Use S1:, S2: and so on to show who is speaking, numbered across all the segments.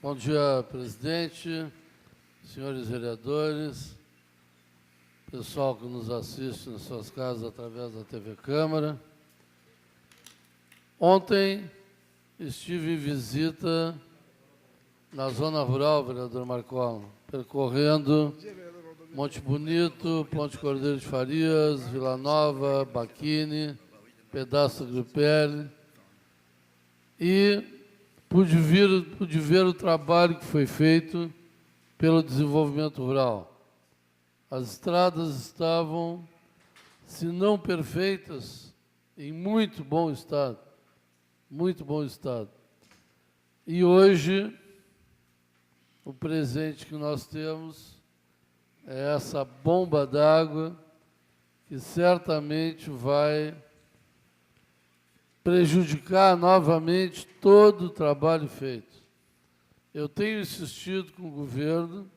S1: Bom dia, presidente, senhores vereadores, pessoal que nos assiste nas suas casas através da TV Câmara. Ontem estive em visita na zona rural, vereador Marcola, percorrendo Monte Bonito, Ponte Cordeiro de Farias, Vila Nova, Baquini, pedaço do Gripelli, e pude ver o trabalho que foi feito pelo desenvolvimento rural. As estradas estavam, se não perfeitas, em muito bom estado. Muito bom estado. E hoje, o presente que nós temos é essa bomba d'água que certamente vai prejudicar novamente todo o trabalho feito. Eu tenho insistido com o governo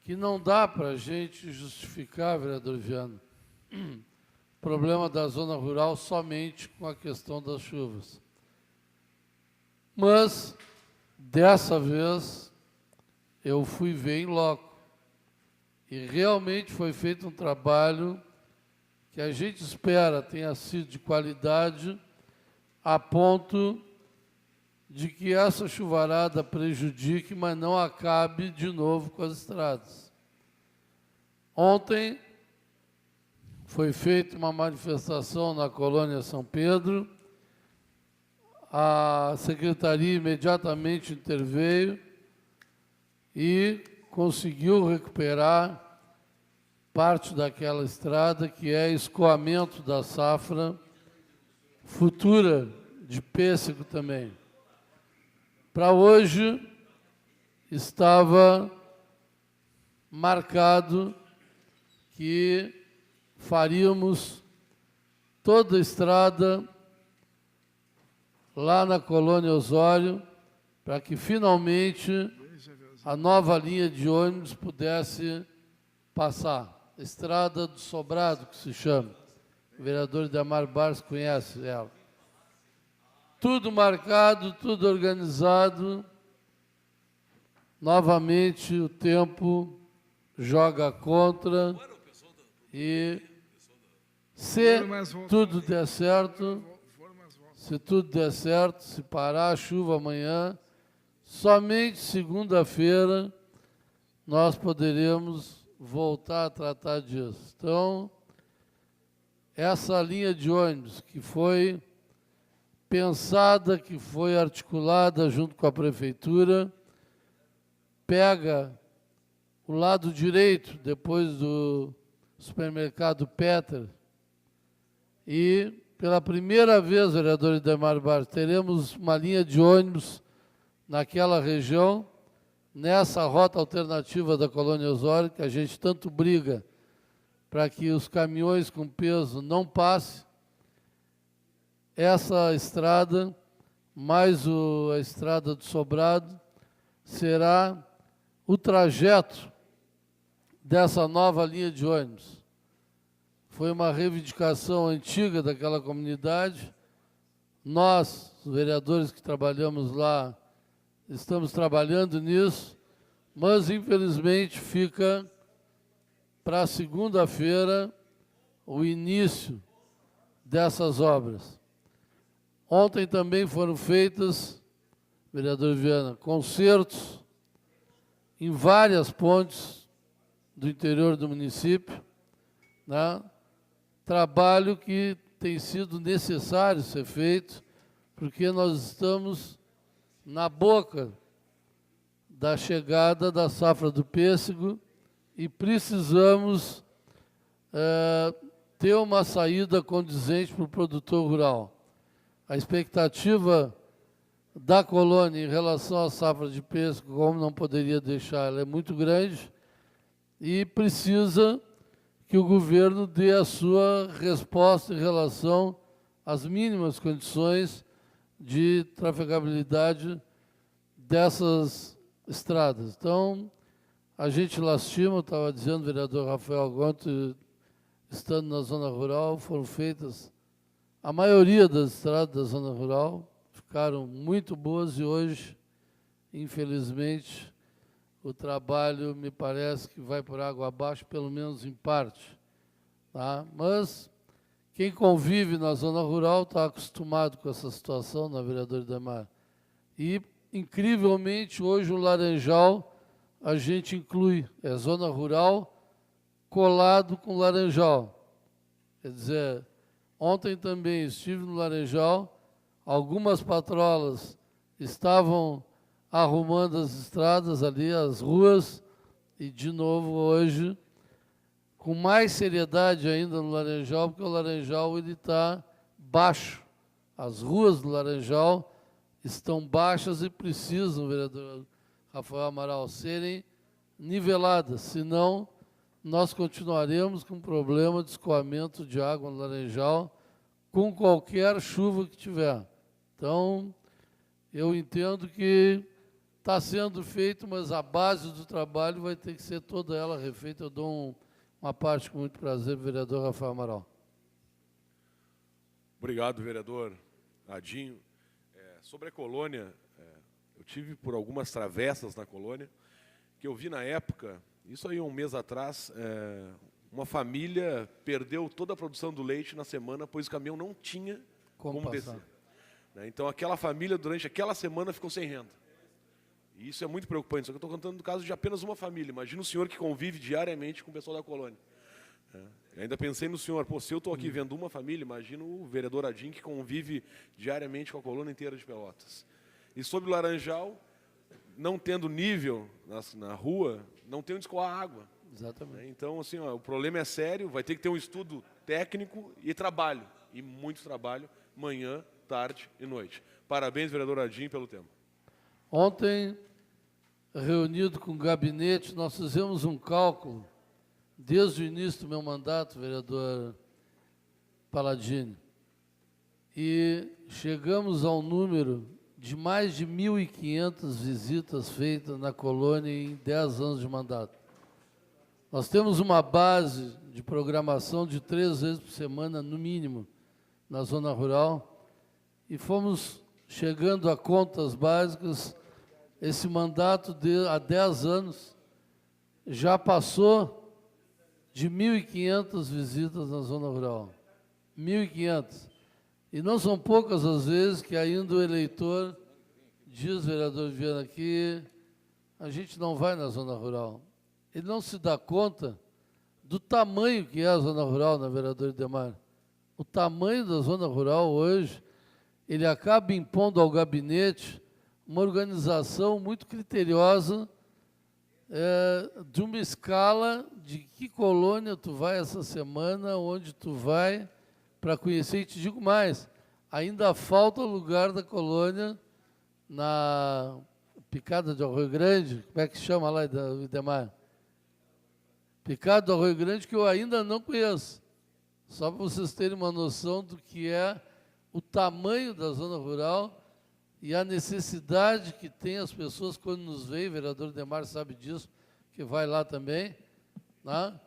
S1: que não dá para a gente justificar, vereador Viana, o problema da zona rural somente com a questão das chuvas. Mas, dessa vez, eu fui ver em loco. E realmente foi feito um trabalho que a gente espera tenha sido de qualidade, a ponto de que essa chuvarada prejudique, mas não acabe de novo com as estradas. Ontem foi feita uma manifestação na colônia São Pedro, a secretaria imediatamente interveio e conseguiu recuperar parte daquela estrada que é escoamento da safra futura de pêssego também. Para hoje, estava marcado que faríamos toda a estrada lá na colônia Osório, para que finalmente a nova linha de ônibus pudesse passar. Estrada do Sobrado, que se chama. O vereador Idemar Barros conhece ela. Tudo marcado, tudo organizado. Novamente o tempo joga contra e se tudo der certo, se parar a chuva amanhã, somente segunda-feira nós poderemos voltar a tratar disso. Então, essa linha de ônibus que foi pensada, que foi articulada junto com a prefeitura, pega o lado direito, depois do supermercado Peter, e pela primeira vez, vereador Idemar Barros, teremos uma linha de ônibus naquela região, nessa rota alternativa da colônia Osório, que a gente tanto briga para que os caminhões com peso não passem. Essa estrada, mais a estrada do Sobrado, será o trajeto dessa nova linha de ônibus. Foi uma reivindicação antiga daquela comunidade. Nós, os vereadores que trabalhamos lá, estamos trabalhando nisso, mas, infelizmente, fica para segunda-feira o início dessas obras. Ontem também foram feitas, vereador Viana, concertos em várias pontes do interior do município, né? Trabalho que tem sido necessário ser feito, porque nós estamos na boca da chegada da safra do pêssego e precisamos ter uma saída condizente para o produtor rural. A expectativa da colônia em relação à safra de pêssego, como não poderia deixar, ela é muito grande e precisa que o governo dê a sua resposta em relação às mínimas condições de trafegabilidade dessas estradas. Então, a gente lastima, estava dizendo o vereador Rafael Gonto, estando na zona rural, foram feitas a maioria das estradas da zona rural, ficaram muito boas e hoje, infelizmente, o trabalho me parece que vai por água abaixo, pelo menos em parte. Tá? Mas quem convive na zona rural está acostumado com essa situação, na vereador Idemar. E, incrivelmente, hoje o Laranjal a gente inclui, é zona rural colado com Laranjal. Quer dizer, ontem também estive no Laranjal, algumas patrolas estavam arrumando as estradas ali, as ruas, e de novo hoje, com mais seriedade ainda no Laranjal, porque o Laranjal está baixo. As ruas do Laranjal estão baixas e precisam, vereador Rafael Amaral, serem niveladas, senão nós continuaremos com problema de escoamento de água no Laranjal com qualquer chuva que tiver. Então, eu entendo que está sendo feito, mas a base do trabalho vai ter que ser toda ela refeita. Eu dou uma parte com muito prazer, vereador Rafael Amaral.
S2: Obrigado, vereador Adinho. Sobre a colônia, eu tive por algumas travessas na colônia, que eu vi na época, isso aí um mês atrás, uma família perdeu toda a produção do leite na semana, pois o caminhão não tinha como descer. Então, aquela família, durante aquela semana, ficou sem renda. E isso é muito preocupante, só que eu estou contando do caso de apenas uma família. Imagina o senhor que convive diariamente com o pessoal da colônia. Ainda pensei no senhor, pô, se eu estou aqui vendo uma família, imagino o vereador Adinho que convive diariamente com a colônia inteira de Pelotas. E sobre o Laranjal, não tendo nível na rua, não tem onde escoar água.
S1: Exatamente.
S2: Então, assim, o problema é sério, vai ter que ter um estudo técnico e trabalho. E muito trabalho, manhã, tarde e noite. Parabéns, vereador Adinho, pelo tempo.
S1: Ontem, reunido com o gabinete, nós fizemos um cálculo, desde o início do meu mandato, vereador Palladini, e chegamos ao número de mais de 1.500 visitas feitas na colônia em 10 anos de mandato. Nós temos uma base de programação de 3 vezes por semana, no mínimo, na zona rural, e fomos chegando a contas básicas. Esse mandato, há 10 anos, já passou de 1.500 visitas na zona rural. 1.500. E não são poucas as vezes que ainda o eleitor diz, vereador Viana, que a gente não vai na zona rural. Ele não se dá conta do tamanho que é a zona rural, né, vereador Idemar? O tamanho da zona rural hoje, ele acaba impondo ao gabinete uma organização muito criteriosa de uma escala de que colônia tu vai essa semana, onde tu vai, para conhecer. E te digo mais, ainda falta o lugar da colônia na Picada de Arroio Grande, como é que chama lá, Idemar? Picada do Arroio Grande, que eu ainda não conheço. Só para vocês terem uma noção do que é o tamanho da zona rural e a necessidade que tem as pessoas quando nos veem, o vereador Idemar sabe disso, que vai lá também, né?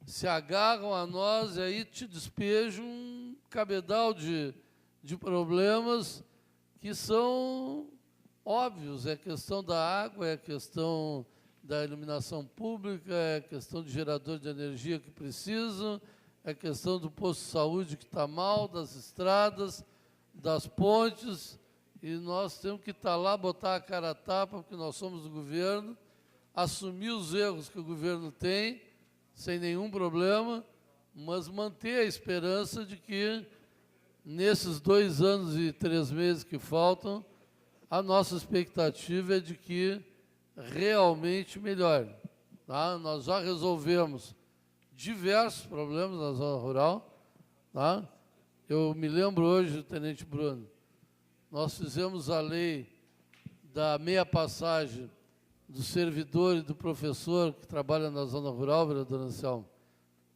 S1: Se agarram a nós e aí te despejam um cabedal de problemas que são óbvios. É questão da água, é questão da iluminação pública, é questão de gerador de energia que precisam, é questão do posto de saúde que está mal, das estradas, das pontes, e nós temos que estar lá, botar a cara a tapa, porque nós somos o governo, assumir os erros que o governo tem, sem nenhum problema, mas manter a esperança de que, nesses 2 anos e 3 meses que faltam, a nossa expectativa é de que realmente melhore. Tá? Nós já resolvemos diversos problemas na zona rural. Tá? Eu me lembro hoje, Tenente Bruno, nós fizemos a lei da meia passagem do servidor e do professor que trabalha na zona rural, vereador Anselmo,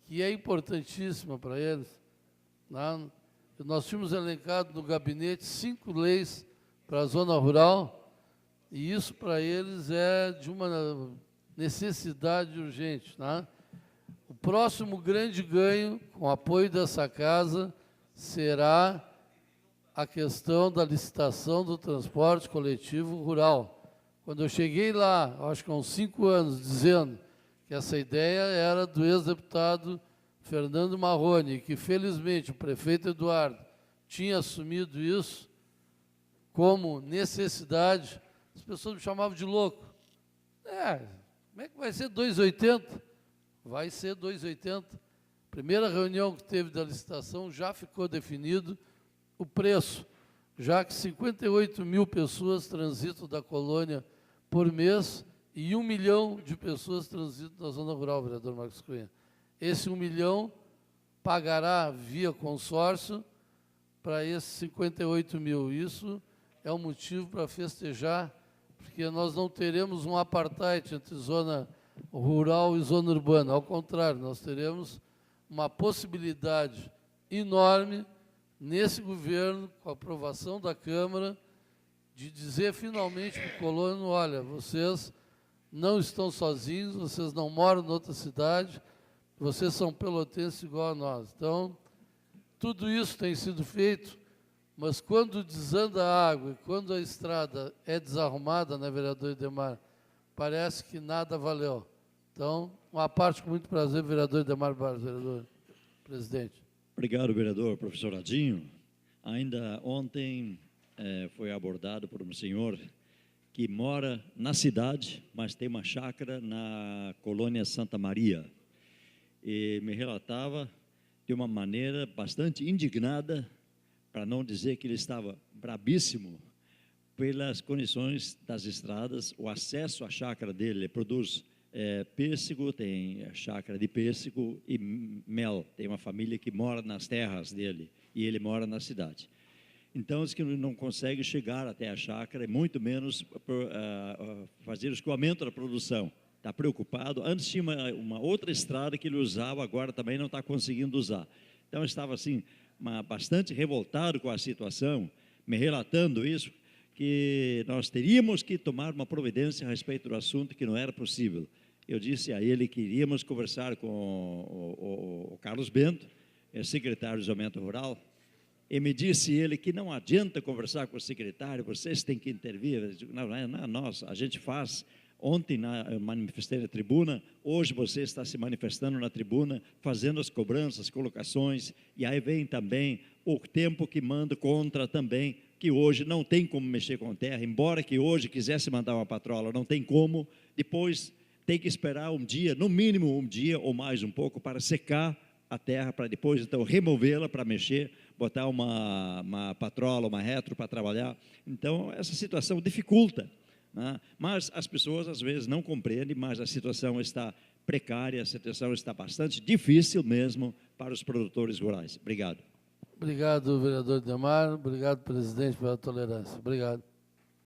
S1: que é importantíssima para eles. Tá? Nós tínhamos elencado no gabinete 5 leis para a zona rural, e isso para eles é de uma necessidade urgente. Tá? O próximo grande ganho, com o apoio dessa casa, será a questão da licitação do transporte coletivo rural. Quando eu cheguei lá, acho que há uns 5 anos, dizendo que essa ideia era do ex-deputado Fernando Marrone, que felizmente o prefeito Eduardo tinha assumido isso como necessidade, as pessoas me chamavam de louco. Como é que vai ser 2,80? Vai ser 2,80. Primeira reunião que teve da licitação, já ficou definido o preço, já que 58 mil pessoas transitam da colônia por mês e 1 milhão de pessoas transitam na zona rural, vereador Marcos Cunha. Esse 1 milhão pagará via consórcio para esses 58 mil. Isso é um motivo para festejar, porque nós não teremos um apartheid entre zona rural e zona urbana. Ao contrário, nós teremos uma possibilidade enorme nesse governo, com a aprovação da Câmara, de dizer finalmente para o colono, olha, vocês não estão sozinhos, vocês não moram em outra cidade, vocês são pelotenses igual a nós. Então, tudo isso tem sido feito, mas quando desanda a água e quando a estrada é desarrumada, né, vereador Idemar, parece que nada valeu. Então, uma parte com muito prazer, vereador Idemar Barros, vereador presidente.
S3: Obrigado, vereador professor Adinho. Ainda ontem foi abordado por um senhor que mora na cidade, mas tem uma chácara na colônia Santa Maria. E me relatava de uma maneira bastante indignada, para não dizer que ele estava brabíssimo, pelas condições das estradas, o acesso à chácara dele. Ele produz pêssego, tem chácara de pêssego e mel. Tem uma família que mora nas terras dele e ele mora na cidade. Então, diz que não consegue chegar até a chácara, e muito menos fazer o escoamento da produção. Está preocupado. Antes tinha uma outra estrada que ele usava, agora também não está conseguindo usar. Então, estava assim, bastante revoltado com a situação, me relatando isso, que nós teríamos que tomar uma providência a respeito do assunto, que não era possível. Eu disse a ele que iríamos conversar com o Carlos Bento, secretário de Desenvolvimento Rural, e me disse ele que não adianta conversar com o secretário, vocês têm que intervir. Eu digo, não é nós, a gente faz. Ontem eu manifestei na tribuna, hoje você está se manifestando na tribuna, fazendo as cobranças, colocações, e aí vem também o tempo que manda contra também, que hoje não tem como mexer com terra, embora que hoje quisesse mandar uma patrola, não tem como, depois tem que esperar um dia, no mínimo um dia ou mais um pouco, para secar a terra, para depois então removê-la para mexer, botar uma patrola, uma retro para trabalhar. Então essa situação dificulta, né? Mas as pessoas às vezes não compreendem, mas a situação está precária, a situação está bastante difícil mesmo para os produtores rurais. Obrigado.
S1: Obrigado, vereador Idemar. Obrigado, presidente, pela tolerância. Obrigado.